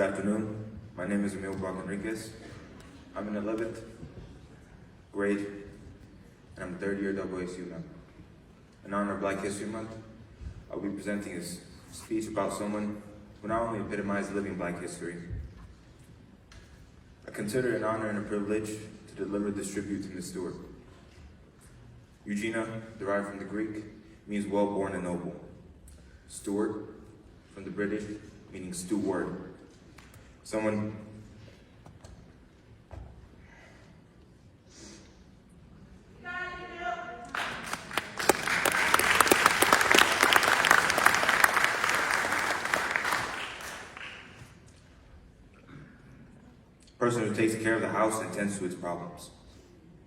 afternoon. My name is Emile Brock Henriquez. I'm in 11th grade, and I'm a third-year AASU member. In honor of Black History Month, I'll be presenting a speech about someone who not only epitomized living Black history. I consider it an honor and a privilege to deliver this tribute to Ms. Stewart. Gena, derived from the Greek, means well-born and noble. Stewart, from the British, meaning steward. Someone person who takes care of the house and tends to its problems.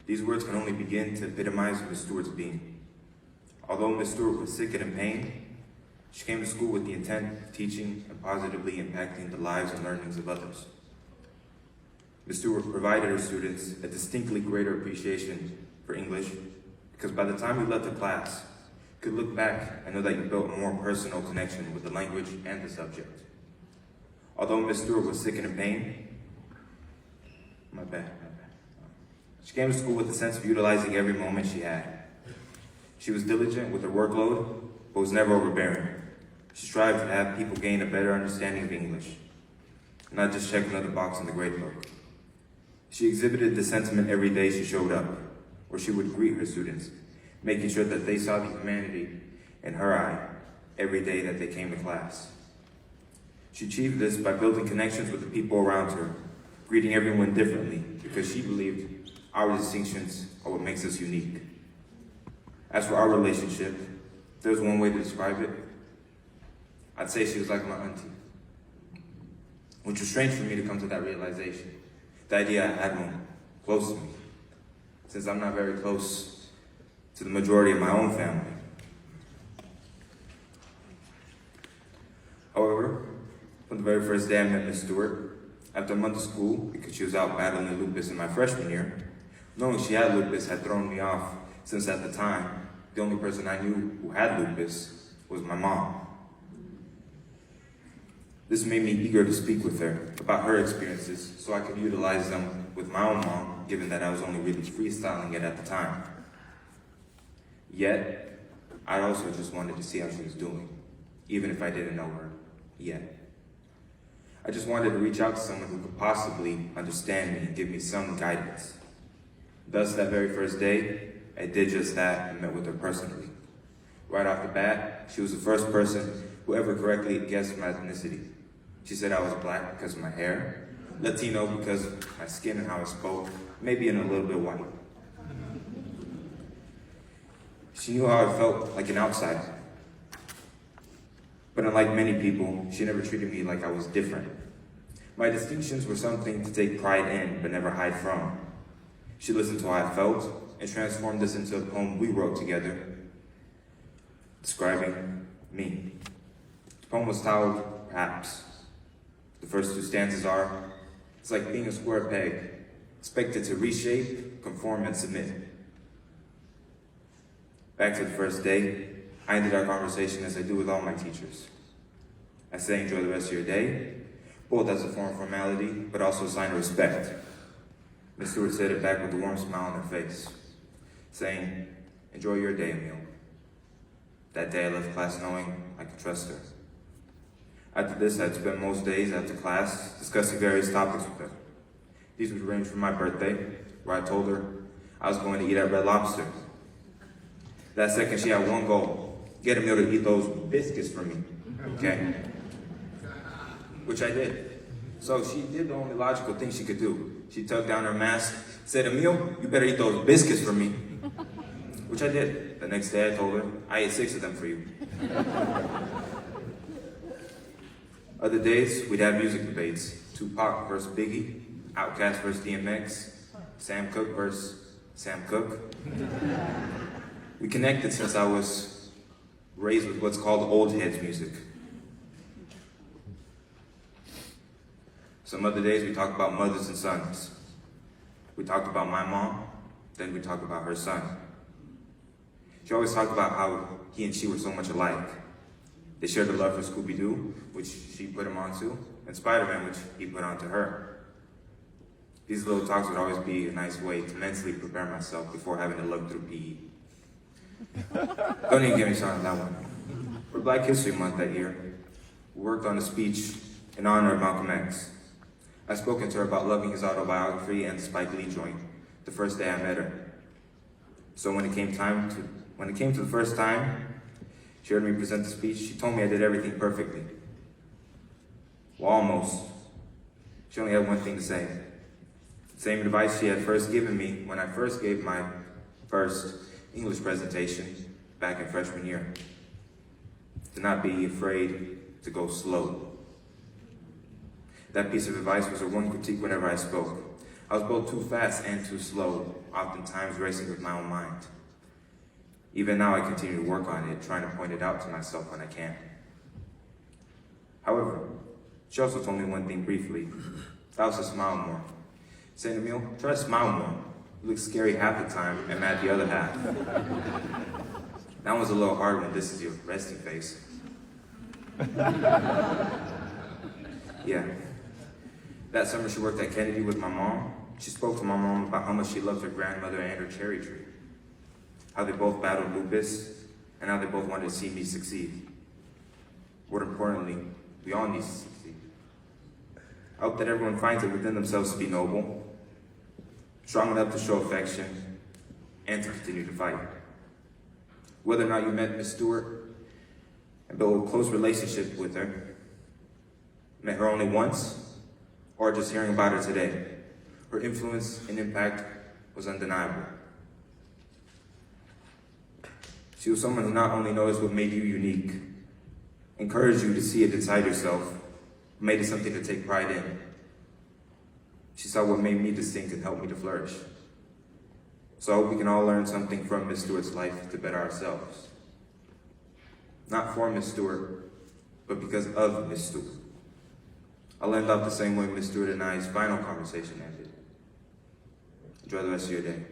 These words can only begin to epitomize Ms. Stewart's being. Although Ms. Stewart was sick and in pain, she came to school with the intent of teaching and positively impacting the lives and learnings of others. Ms. Stewart provided her students a distinctly greater appreciation for English because by the time you left the class, you could look back and know that you built a more personal connection with the language and the subject. Although Ms. Stewart was sick and in pain, she came to school with a sense of utilizing every moment she had. She was diligent with her workload, but was never overbearing. She strived to have people gain a better understanding of English, not just check another box in the grade book. She exhibited the sentiment every day she showed up, where she would greet her students, making sure that they saw the humanity in her eye every day that they came to class. She achieved this by building connections with the people around her, greeting everyone differently because she believed our distinctions are what makes us unique. As for our relationship, if there's one way to describe it, I'd say she was like my auntie, which was strange for me to come to that realization. The idea I had one close to me, since I'm not very close to the majority of my own family. However, from the very first day I met Ms. Stewart, after a month of school, because she was out battling lupus in my freshman year, knowing she had lupus had thrown me off, since at the time, the only person I knew who had lupus was my mom. This made me eager to speak with her about her experiences so I could utilize them with my own mom, given that I was only really freestyling it at the time. Yet, I also just wanted to see how she was doing, even if I didn't know her yet. I just wanted to reach out to someone who could possibly understand me and give me some guidance. Thus, that very first day, I did just that and met with her personally. Right off the bat, she was the first person who ever correctly guessed my ethnicity. She said I was Black because of my hair, Latino because of my skin and how I spoke, maybe and a little bit white. She knew how I felt like an outsider. But unlike many people, she never treated me like I was different. My distinctions were something to take pride in, but never hide from. She listened to how I felt and transformed this into a poem we wrote together, describing me. The poem was titled, Perhaps. The first two stanzas are, it's like being a square peg, expected to reshape, conform, and submit. Back to the first day, I ended our conversation as I do with all my teachers. I say, enjoy the rest of your day, both as a form of formality, but also a sign of respect. Ms. Stewart said it back with a warm smile on her face, saying, enjoy your day, Emile. That day I left class knowing I could trust her. After this, I'd spend most days after class discussing various topics with her. These would range from my birthday, where I told her I was going to eat at Red Lobster. That second, she had one goal, get Emile to eat those biscuits for me, okay? Which I did. So she did the only logical thing she could do. She tucked down her mask, said, Emile, you better eat those biscuits for me. Which I did. The next day I told her, I ate 6 of them for you. Other days, we'd have music debates. Tupac versus Biggie, Outkast versus DMX, Sam Cooke versus Sam Cooke. We connected since I was raised with what's called old heads music. Some other days we talked about mothers and sons. We talked about my mom, then we talked about her son. She always talked about how he and she were so much alike. They shared a love for Scooby-Doo, which she put him onto, and Spider-Man, which he put onto her. These little talks would always be a nice way to mentally prepare myself before having to look through PE. Don't even get me started on that one. For Black History Month that year, we worked on a speech in honor of Malcolm X. I spoke to her about loving his autobiography and the Spike Lee joint the first day I met her. So when it came to the first time she heard me present the speech, she told me I did everything perfectly. Well, almost. She only had one thing to say. The same advice she had first given me when I first gave my first English presentation back in freshman year. To not be afraid to go slow. That piece of advice was her one critique whenever I spoke. I was both too fast and too slow, oftentimes racing with my own mind. Even now I continue to work on it, trying to point it out to myself when I can. However, she also told me one thing briefly. That was to smile more. Saying, Emile, try to smile more. You look scary half the time and mad the other half. That was a little hard when this is your resting face. Yeah. That summer she worked at Kennedy with my mom. She spoke to my mom about how much she loved her grandmother and her cherry tree. How they both battled lupus, and how they both wanted to see me succeed. More importantly, we all need to succeed. I hope that everyone finds it within themselves to be noble, strong enough to show affection, and to continue to fight. Whether or not you met Miss Stewart and built a close relationship with her, met her only once, or just hearing about her today, her influence and impact was undeniable. She was someone who not only noticed what made you unique, encouraged you to see it inside yourself, made it something to take pride in. She saw what made me distinct and helped me to flourish. So I hope we can all learn something from Miss Stewart's life to better ourselves. Not for Miss Stewart, but because of Miss Stewart. I'll end up the same way Miss Stewart and I's final conversation ended. Enjoy the rest of your day.